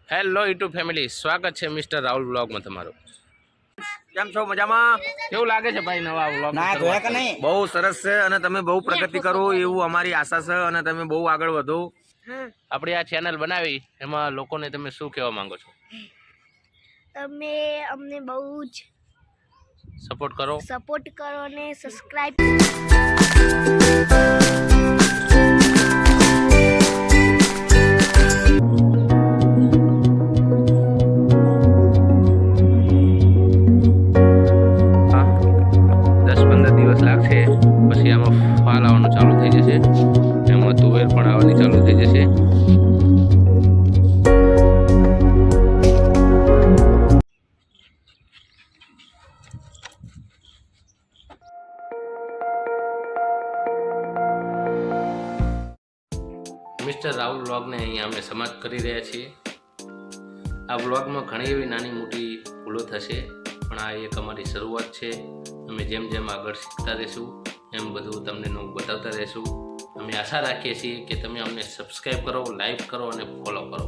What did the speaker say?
Hello YouTube family, સ્વાગત છે mister Rahul વ્લોગમાં તમારું। કેમ છો? મજામાં? કેવું લાગે છે ભાઈ નવા વ્લોગ? બહુ સરસ છે અને તમે બહુ પ્રગતિ કરો એવું અમારી આશા છે અને તમે બહુ આગળ વધો। આપણી આ ચેનલ બનાવી એમાં લોકોને તમે શું કહેવા માંગો છો? તમે અમને બહુ જ સપોર્ટ કરો અને સબસ્ક્રાઇબ લાગશે પછી આમાં ફાલ આવવાનું ચાલુ થઈ જશે, એમાં તુવેર પણ આવવાની ચાલુ થઈ જશે। મિસ્ટર રાહુલ વ્લોગને અહીંયા અમે સમાપ્ત કરી રહ્યા છીએ। આ વ્લોગમાં ઘણી એવી નાની મોટી ભૂલો થશે, પણ આ એક અમારી શરૂઆત છે। અમે જેમ જેમ આગળ શીખતા રહીશું એમ બધું તમને નવું બતાવતા રહીશું। અમે આશા રાખીએ છીએ કે તમે અમને સબસ્ક્રાઈબ કરો, લાઈક કરો અને ફોલો કરો।